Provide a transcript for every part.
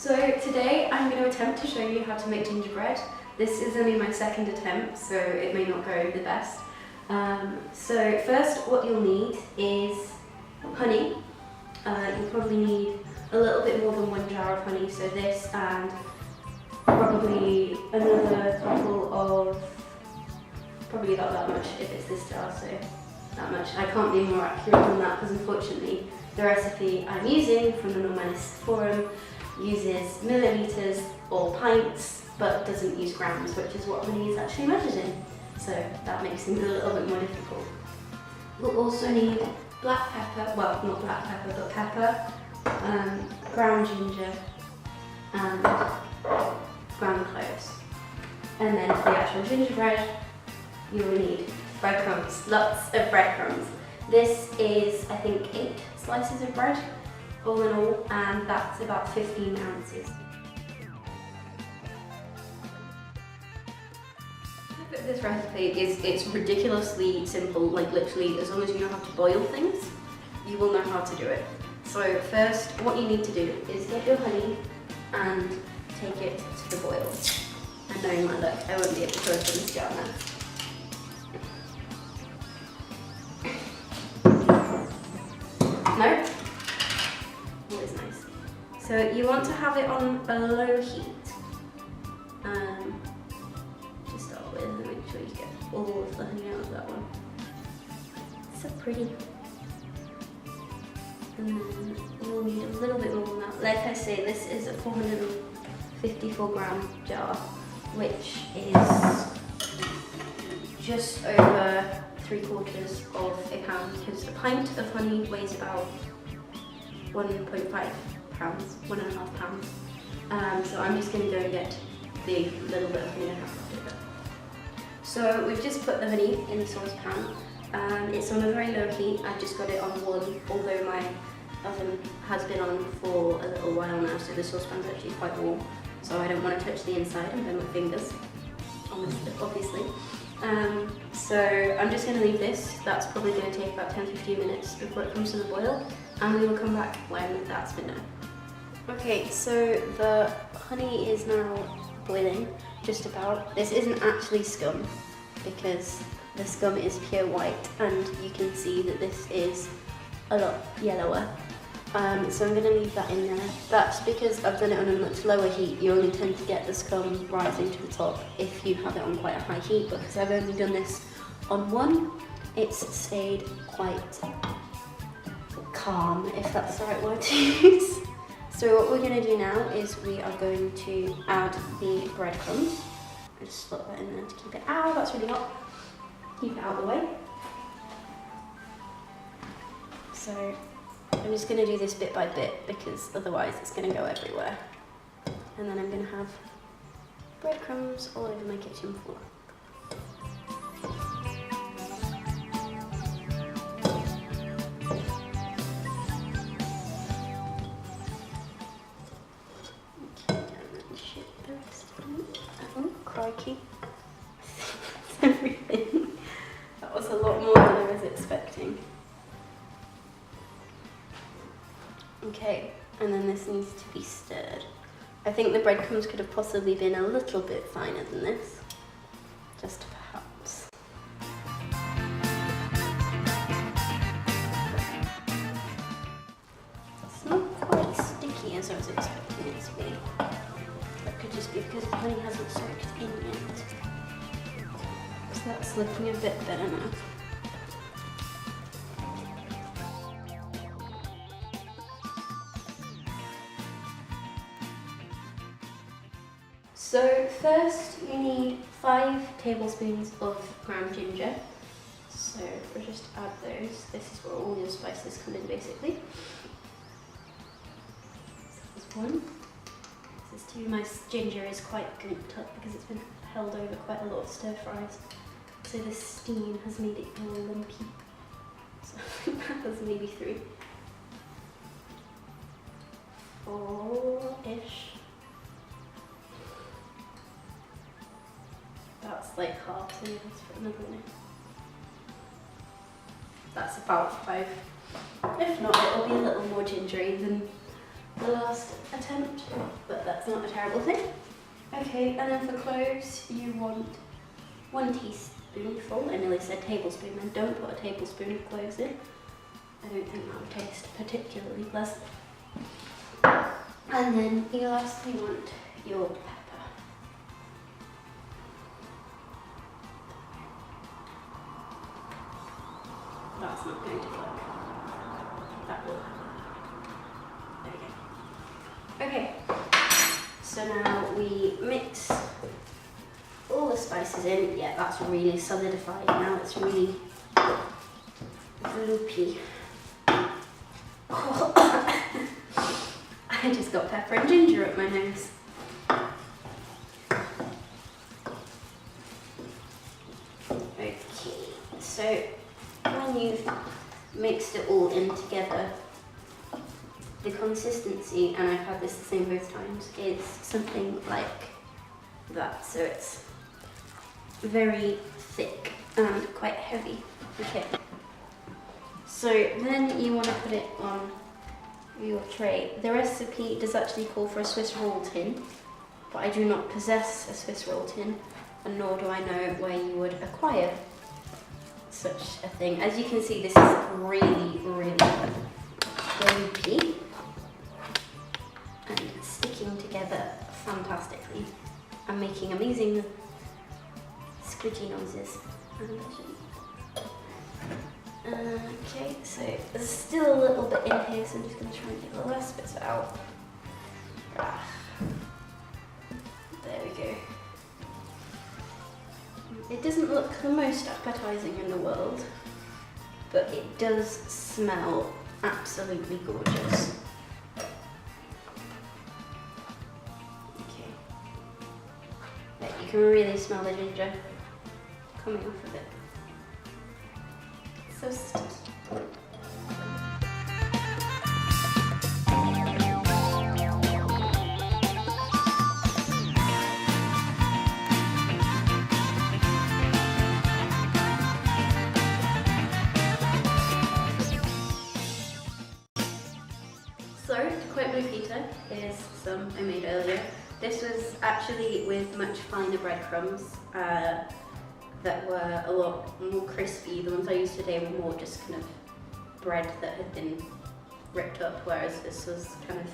So today I'm going to attempt to show you how to make gingerbread. This is only my second attempt, so it may not go the best. So first what you'll need is honey. You'll probably need a little bit more than 1 jar of honey, so this and probably another couple of, probably about that much if it's this jar, so that much. I can't be more accurate than that because unfortunately the recipe I'm using from the Normannis forum uses millilitres or pints but doesn't use grams, which is what honey is actually measured in. So that makes things a little bit more difficult. We'll also need black pepper, well not black pepper but pepper, ground ginger and ground cloves. And then for the actual gingerbread you will need breadcrumbs, lots of breadcrumbs. This is I think 8 slices of bread all in all, and that's about 15 ounces. This recipe it's ridiculously simple, like literally as long as you know how to boil things, you will know how to do it. So first what you need to do is get your honey and take it to the boil. And knowing my luck, I won't be able to open this jar now. No? Always nice. So you want to have it on a low heat. To start with, and make sure you get all of the honey out of that one. So pretty. And then you'll need a little bit more than that. Like I say, this is a 454 gram jar, which is just over 3/4 of a pound, because a pint of honey weighs about 1.5 pounds, 1.5 pounds. So I'm just going to go and get the little bit of honey I have left over. So we've just put the honey in the saucepan. It's on a very low heat. I've just got it on 1, although my oven has been on for a little while now, so the saucepan's actually quite warm. So I don't want to touch the inside and burn my fingers, obviously. So I'm just going to leave this. That's probably going to take about 10-15 minutes before it comes to the boil, and we will come back when that's been done. Okay, so the honey is now boiling, just about. This isn't actually scum, because the scum is pure white, and you can see that this is a lot yellower. So I'm going to leave that in there. That's because I've done it on a much lower heat. You only tend to get the scum rising to the top if you have it on quite a high heat, but because I've only done this on 1, it's stayed quite calm, if that's the right word to use. So what we're going to do now is we are going to add the breadcrumbs. I just slot that in there to keep it out. That's really hot. Keep it out of the way. So I'm just going to do this bit by bit because otherwise it's going to go everywhere. And then I'm going to have breadcrumbs all over my kitchen floor. Okay, and then ship the rest of them. Oh, crikey. Everything. That was a lot more than I was expecting. Okay, and then this needs to be stirred. I think the breadcrumbs could have possibly been a little bit finer than this, just perhaps. It's not quite sticky as I was expecting it to be. That could just be because the honey hasn't soaked in yet. So that's looking a bit better now. So first you need 5 tablespoons of ground ginger. So we'll just add those. This is where all your spices come in basically. This is 1. This is 2. My ginger is quite gooped up because it's been held over quite a lot of stir fries. So the steam has made it all lumpy. So that was maybe 3. 4-ish. That's like half, so let's put another one in. That's about 5. If not, it'll be a little more gingery than the last attempt, but that's not a terrible thing. Okay, and then for cloves, you want 1 teaspoonful. I nearly said tablespoon, and don't put a tablespoon of cloves in. I don't think that would taste particularly pleasant. And then you lastly want your pepper. That's not going to work. That will. There we go. Okay, so now we mix all the spices in. Yeah, that's really solidified now. It's really gloopy. I just got pepper and ginger up my nose. Okay, so when you've mixed it all in together, the consistency, and I've had this the same both times, is something like that. So it's very thick and quite heavy. Okay. So then you want to put it on your tray. The recipe does actually call for a Swiss roll tin, but I do not possess a Swiss roll tin, and nor do I know where you would acquire such a thing. As you can see, this is really, really gloopy and sticking together fantastically and making amazing squidgy noises. Okay, so there's still a little bit in here, so I'm just going to try and get the last bits out. There we go. It doesn't look the most appetizing in the world, but it does smell absolutely gorgeous. Okay. But you can really smell the ginger coming off of it. So sticky. So, to quote my pita, here's some I made earlier. This was actually with much finer breadcrumbs that were a lot more crispy. The ones I used today were more just kind of bread that had been ripped up, whereas this was kind of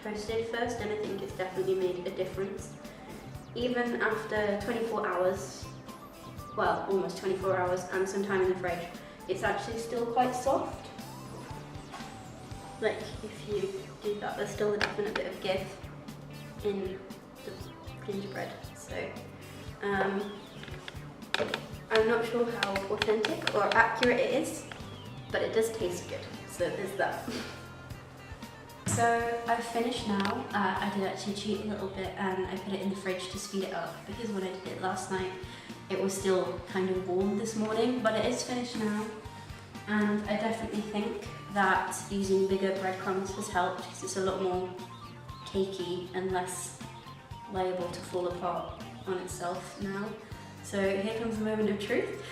toasted first, and I think it's definitely made a difference. Even after 24 hours, well, almost 24 hours, and some time in the fridge, it's actually still quite soft. Like, if you do that, there's still a definite bit of give in the gingerbread. So, I'm not sure how authentic or accurate it is, but it does taste good, so there's that. So I've finished now. I did actually cheat a little bit and I put it in the fridge to speed it up, because when I did it last night it was still kind of warm this morning, but it is finished now. And I definitely think that using bigger breadcrumbs has helped, because it's a lot more cakey and less liable to fall apart on itself now. So here comes the moment of truth.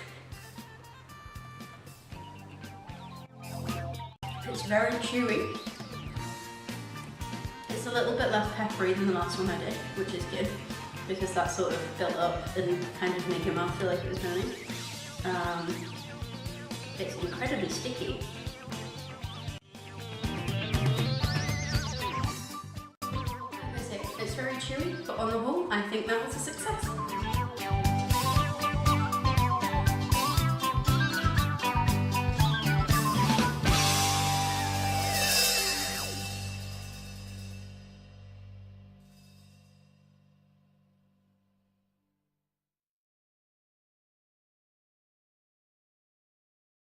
It's very chewy. It's a little bit less peppery than the last one I did, which is good, because that sort of built up and kind of made your mouth feel like it was burning. It's incredibly sticky. It's very chewy, but on the whole, I think that